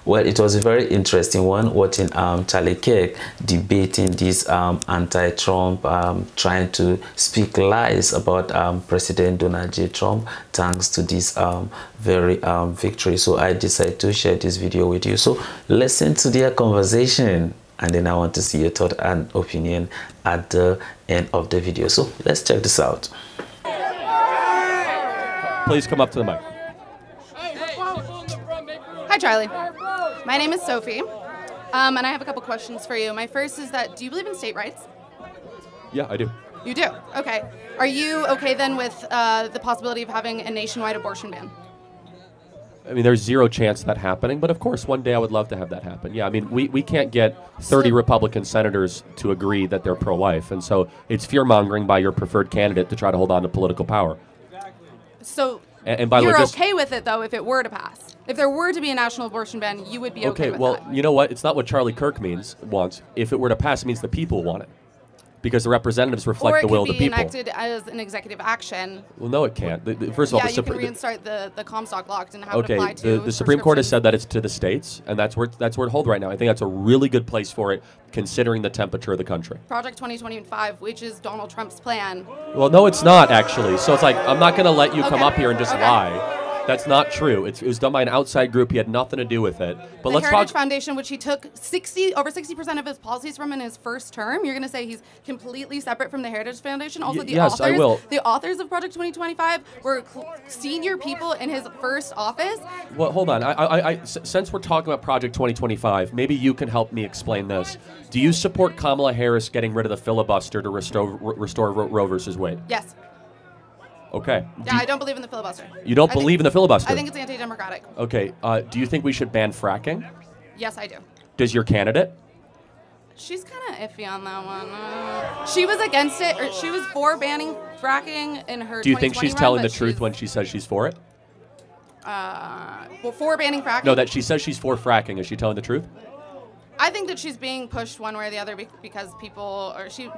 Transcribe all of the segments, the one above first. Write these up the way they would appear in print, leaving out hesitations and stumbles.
Well, it was a very interesting one watching Charlie Kirk debating this anti-Trump, trying to speak lies about President Donald J. Trump thanks to this very victory. So I decided to share this video with you. So listen to their conversation, and then I want to see your thought and opinion at the end of the video. So let's check this out. Please come up to the mic. Hi, Charlie. My name is Sophie, and I have a couple questions for you. My first is that, do you believe in state rights? Yeah, I do. You do? Okay. Are you okay then with the possibility of having a nationwide abortion ban? I mean, there's zero chance of that happening, but of course, one day I would love to have that happen. Yeah, I mean, we can't get 30 Republican senators to agree that they're pro-life, and so it's fear-mongering by your preferred candidate to try to hold on to political power. So and by you're the way, okay with it, though, if it were to pass? If there were to be a national abortion ban, you would be okay with well, that? you know what? It's not what Charlie Kirk wants. If it were to pass, it means the people want it. Because the representatives reflect the will of the people. Or it could be enacted as an executive action. Well, no, it can't. First of all, yeah, you can reinstate the Comstock law and have it apply to the Supreme Court has said that it's to the states, and that's where it holds right now. I think that's a really good place for it, considering the temperature of the country. Project 2025, which is Donald Trump's plan. Well, no, it's not, actually. So it's like, I'm not going to let you come up here and just lie. That's not true. It was done by an outside group. He had nothing to do with it. But the Heritage Foundation, which he took over 60% of his policies from in his first term, you're going to say he's completely separate from the Heritage Foundation? Also, yes, I will. The authors of Project 2025 were senior people in his first office. Well, hold on. Since we're talking about Project 2025, maybe you can help me explain this. Do you support Kamala Harris getting rid of the filibuster to restore Roe versus Wade? Yes. Okay. Yeah, I don't believe in the filibuster. You don't believe in the filibuster? I think it's anti-democratic. Okay. Do you think we should ban fracking? Yes, I do. Does your candidate? She's kind of iffy on that one. She was against it, or she was for banning fracking in her 2020 Do you think she's telling the run, truth when she says she's for it? Well, for banning fracking? No, that she says she's for fracking. Is she telling the truth? I think that she's being pushed one way or the other because people, or she's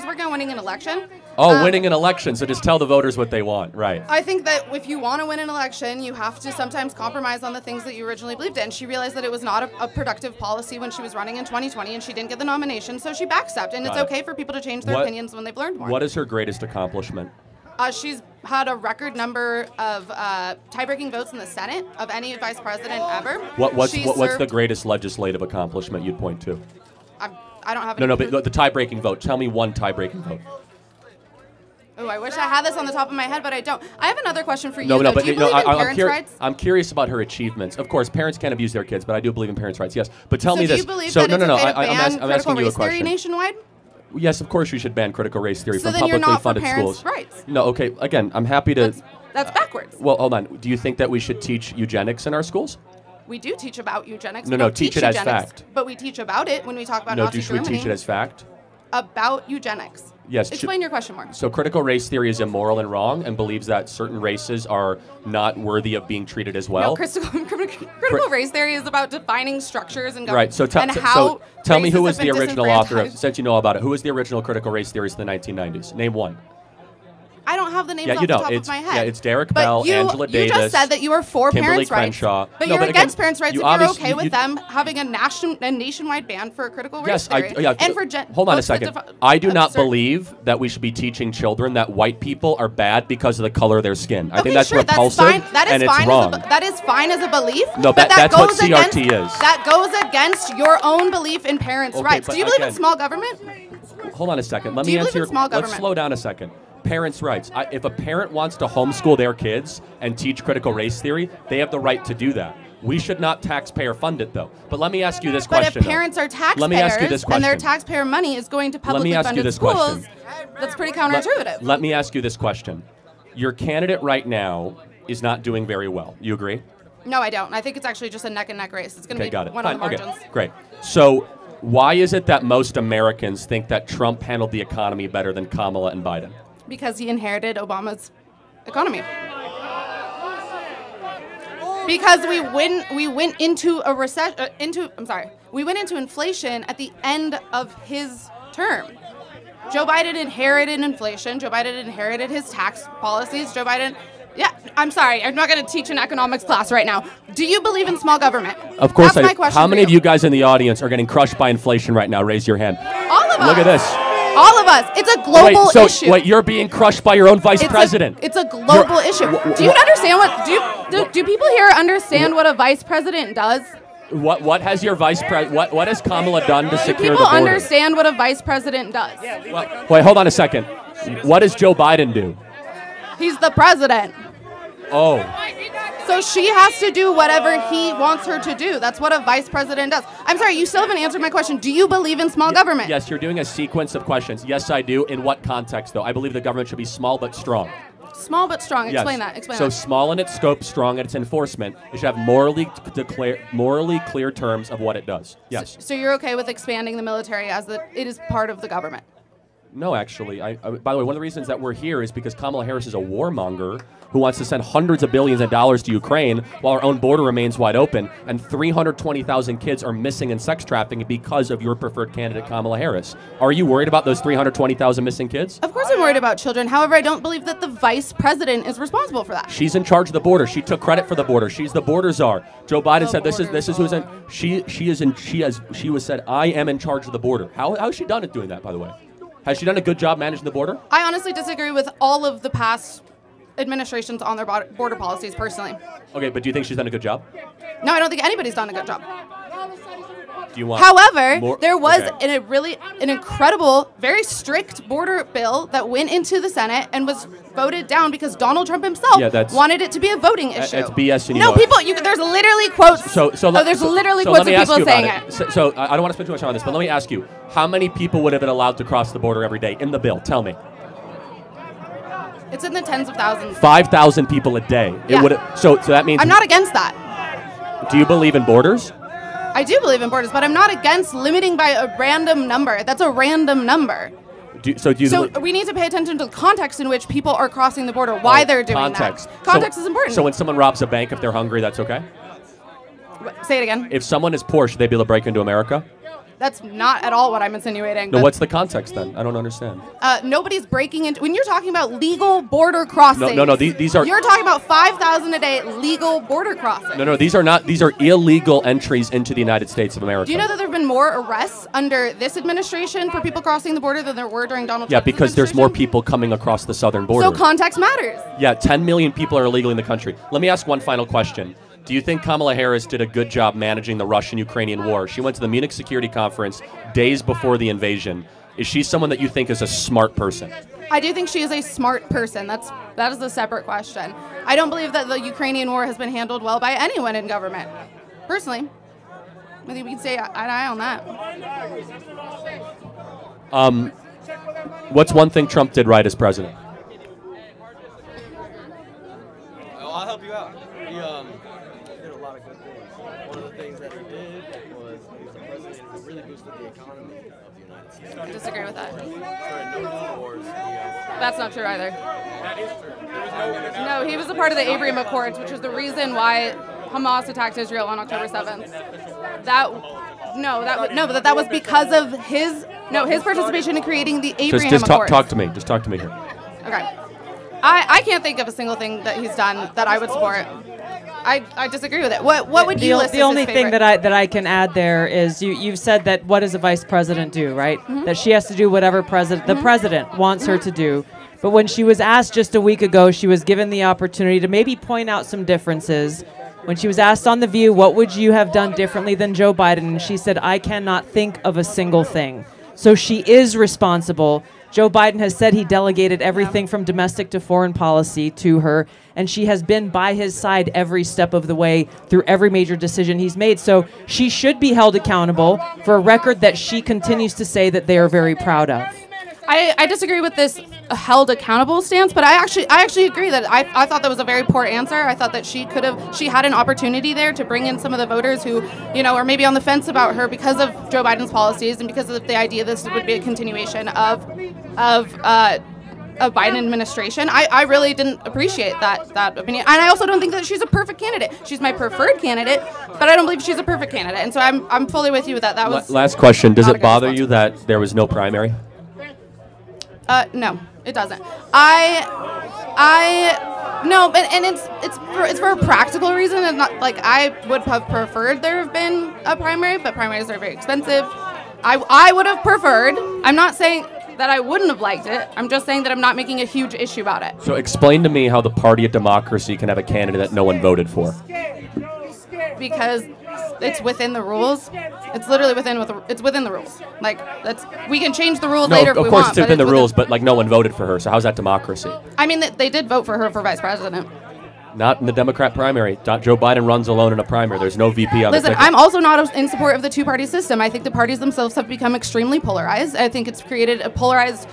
working on winning an election. Oh, winning an election, so just tell the voters what they want, right. I think that if you want to win an election, you have to sometimes compromise on the things that you originally believed in. She realized that it was not a productive policy when she was running in 2020, and she didn't get the nomination, so she backstepped, and it's okay for people to change their opinions when they've learned more. What is her greatest accomplishment? She's had a record number of tie-breaking votes in the Senate of any vice president ever. What's the greatest legislative accomplishment you'd point to? I don't have. No, but the tie-breaking vote. Tell me one tie-breaking vote. Oh, I wish I had this on the top of my head, but I don't. I have another question for you. No, do you believe in parents' rights? I'm curious about her achievements. Of course, parents can't abuse their kids, but I do believe in parents' rights. Yes, but tell me this. Do you believe that it's okay to ban I'm asking you a question. theory nationwide? Yes, of course we should ban critical race theory from then you're publicly not funded for parents' schools. rights. No, okay. Again, I'm happy to. That's backwards. Well, hold on. Do you think that we should teach eugenics in our schools? We do teach about eugenics. No, teach it as fact. But we teach about it when we talk about No, Nazi should we Germany. teach it as fact? About eugenics. Yes. Explain your question more. So critical race theory is immoral and wrong and believes that certain races are not worthy of being treated as well. No, critical race theory is about defining structures and right. So tell me who was the original author of, since you know about it, who was the original critical race theorist in the 1990s? Name one. I don't have the names off the top of my head. Yeah, it's Derek Bell, Angela Davis. You just said that you are for Kimberly parents' rights. Crenshaw. But you're against parents' rights, and you're okay with them having a nationwide ban for critical race theory. Hold on a second. I do not believe that we should be teaching children that white people are bad because of the color of their skin. I think that's repulsive, and it's wrong. That is fine as a belief. No, that's what CRT is. That goes against your own belief in parents' rights. Do you believe in small government? Hold on a second. Let me answer your question. Let's slow down a second. Parents' rights. If a parent wants to homeschool their kids and teach critical race theory, they have the right to do that. We should not taxpayer fund it, though. But let me ask you this question. But if parents are taxpayers, let me ask you this question. And their taxpayer money is going to publicly funded schools, that's pretty counterintuitive. Let me ask you this question. Your candidate right now is not doing very well. You agree? No, I don't. I think it's actually just a neck-and-neck race. It's going to be one on the margins. Okay, great. So why is it that most Americans think that Trump handled the economy better than Kamala and Biden? Because he inherited Obama's economy. Because we went into a recession. We went into inflation at the end of his term. Joe Biden inherited inflation. Joe Biden inherited his tax policies. Joe Biden Yeah, I'm sorry. I'm not going to teach an economics class right now. Do you believe in small government? Of course That's I my question. How many of you guys in the audience are getting crushed by inflation right now? Raise your hand. All of us. Look at this. All of us. It's a global issue. Wait, you're being crushed by your own vice president. It's a global issue. Do you understand what? Do people here understand what a vice president does? What has your vice president? What has Kamala done to secure the border? People understand what a vice president does. Well, wait, hold on a second. What does Joe Biden do? He's the president. Oh. So she has to do whatever he wants her to do. That's what a vice president does. I'm sorry, you still haven't answered my question. Do you believe in small government? Yes, you're doing a sequence of questions. Yes, I do. In what context, though? I believe the government should be small but strong. Small but strong. Explain Yes. that. Explain so that. small in its scope, strong in its enforcement. It should have morally clear terms of what it does. Yes. So you're okay with expanding the military as it is part of the government? No, actually. By the way, one of the reasons that we're here is because Kamala Harris is a warmonger who wants to send hundreds of billions of dollars to Ukraine while our own border remains wide open, and 320,000 kids are missing in sex trafficking because of your preferred candidate, Kamala Harris. Are you worried about those 320,000 missing kids? Of course I'm worried about children. However, I don't believe that the vice president is responsible for that. She's in charge of the border. She took credit for the border. She's the border czar. Joe Biden said this is who's in. She was said, I am in charge of the border. How has she done it doing that, by the way? Has she done a good job managing the border? I honestly disagree with all of the past administrations on their border policies personally. Okay, but do you think she's done a good job? No, I don't think anybody's done a good job. Do you want However, more? there was Okay. an incredible, very strict border bill that went into the Senate and was voted down because Donald Trump himself wanted it to be a voting issue. It's BS. And you No, know people. There's literally quotes. There's literally quotes of people saying it. So I don't want to spend too much time on this, but let me ask you: how many people would have been allowed to cross the border every day in the bill? Tell me. It's in the tens of thousands. 5,000 people a day. Yeah. It would. So that means. I'm not against that. Do you believe in borders? I do believe in borders, but I'm not against limiting by a random number. That's a random number. So we need to pay attention to the context in which people are crossing the border, why they're doing that. Context is important. So when someone robs a bank, if they're hungry, that's okay? Say it again. If someone is poor, should they be able to break into America? That's not at all what I'm insinuating. No, what's the context then? I don't understand. Nobody's breaking into. When you're talking about legal border crossings. No. These are. You're talking about 5,000 a day legal border crossings. No. These are not. These are illegal entries into the United States of America. Do you know that there have been more arrests under this administration for people crossing the border than there were during Donald Trump's Yeah, because there's more people coming across the southern border. So context matters. Yeah, 10 million people are illegally in the country. Let me ask one final question. Do you think Kamala Harris did a good job managing the Russian-Ukrainian war? She went to the Munich Security Conference days before the invasion. Is she someone that you think is a smart person? I do think she is a smart person. That is a separate question. I don't believe that the Ukrainian war has been handled well by anyone in government. Personally, I think we can say eye to eye on that. What's one thing Trump did right as president? I'll help you out. He did a lot of good things. One of the things that he did was he was the president who really boosted the economy of the United States. I disagree with that. Started no wars. That's not true either. That is true. No, he was a part of the Abraham Accords, which is the reason why Hamas attacked Israel on October 7th. That was because of his participation in creating the Abraham Accords. Talk to me. Just talk to me here. Okay. I can't think of a single thing that he's done that I would support. I disagree with it. What would you list as his favorite? The only thing that I can add there is you've said that what does a vice president do, right? Mm-hmm. That she has to do whatever the president wants her to do. But when she was asked just a week ago, she was given the opportunity to maybe point out some differences. When she was asked on The View, what would you have done differently than Joe Biden? And she said, I cannot think of a single thing. So she is responsible. Joe Biden has said he delegated everything from domestic to foreign policy to her, and she has been by his side every step of the way through every major decision he's made. So she should be held accountable for a record that she continues to say that they are very proud of. I disagree with this held accountable stance, but I actually agree that I thought that was a very poor answer. I thought that she had an opportunity there to bring in some of the voters who, are maybe on the fence about her because of Joe Biden's policies and because of the idea this would be a continuation of Biden administration. I really didn't appreciate that opinion. And I also don't think that she's a perfect candidate. She's my preferred candidate, but I don't believe she's a perfect candidate. And so I'm fully with you with that. That was last question. Does it bother you that there was no primary? No, it doesn't. No, but and it's for a practical reason, and not like I would have preferred there have been a primary, but primaries are very expensive. I would have preferred. I'm not saying that I wouldn't have liked it. I'm just saying that I'm not making a huge issue about it. So explain to me how the Party of Democracy can have a candidate that no one voted for. Because it's within the rules. It's literally within the rules. Like we can change the rules later if we want. Of course it's within the rules, but like no one voted for her. So how's that democracy? I mean, they did vote for her for vice president. Not in the Democrat primary. Joe Biden runs alone in a primary. There's no VP on the ticket. I'm also not in support of the two-party system. I think the parties themselves have become extremely polarized. I think it's created a polarized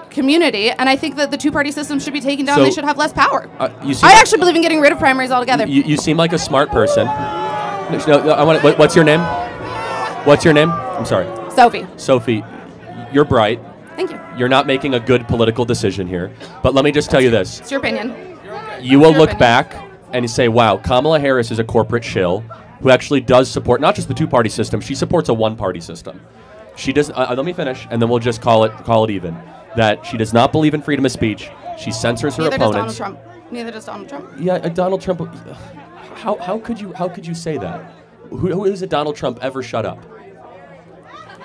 community, and I think that the two-party system should be taken down. They should have less power. I actually believe in getting rid of primaries altogether. You seem like a smart person. What's your name? What's your name? I'm sorry. Sophie. Sophie, you're bright. Thank you. You're not making a good political decision here. But let me just tell you this. It's your opinion. You will look back and you say, wow, Kamala Harris is a corporate shill who actually does support not just the two-party system, she supports a one-party system. She does. Let me finish, and then we'll just call it even. That she does not believe in freedom of speech. She censors her opponents. Neither does Donald Trump. Yeah, Donald Trump. How could you say that? Who is it Donald Trump ever shut up?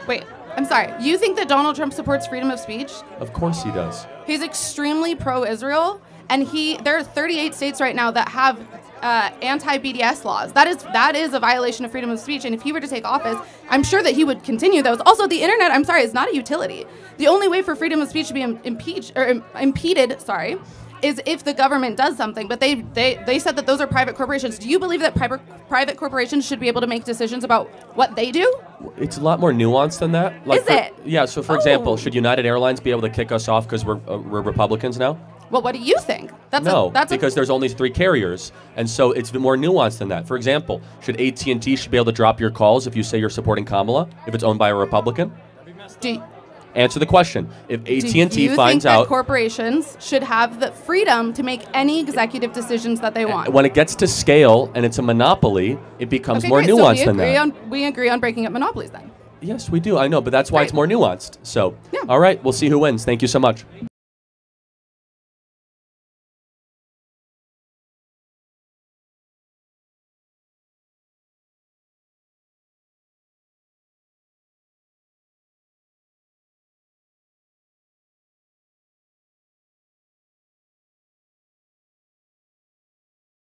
Wait, I'm sorry. You think that Donald Trump supports freedom of speech? Of course he does. He's extremely pro-Israel, and there are 38 states right now that have anti-BDS laws. That is a violation of freedom of speech, and if he were to take office, I'm sure that he would continue those. Also, the internet, I'm sorry, is not a utility. The only way for freedom of speech to be impeded, is if the government does something. But they said that those are private corporations. Do you believe that private corporations should be able to make decisions about what they do? It's a lot more nuanced than that. Is it? Yeah. So, for example, should United Airlines be able to kick us off because we're Republicans now? Well, what do you think? Because there's only 3 carriers, and so it's more nuanced than that. For example, should AT&T be able to drop your calls if you say you're supporting Kamala if it's owned by a Republican? Answer the question. If AT&T finds out, that corporations should have the freedom to make any executive decisions that they want. When it gets to scale and it's a monopoly, it becomes more nuanced than that. We agree on breaking up monopolies then. Yes, we do. I know, but that's why it's more nuanced. So, all right, we'll see who wins. Thank you so much.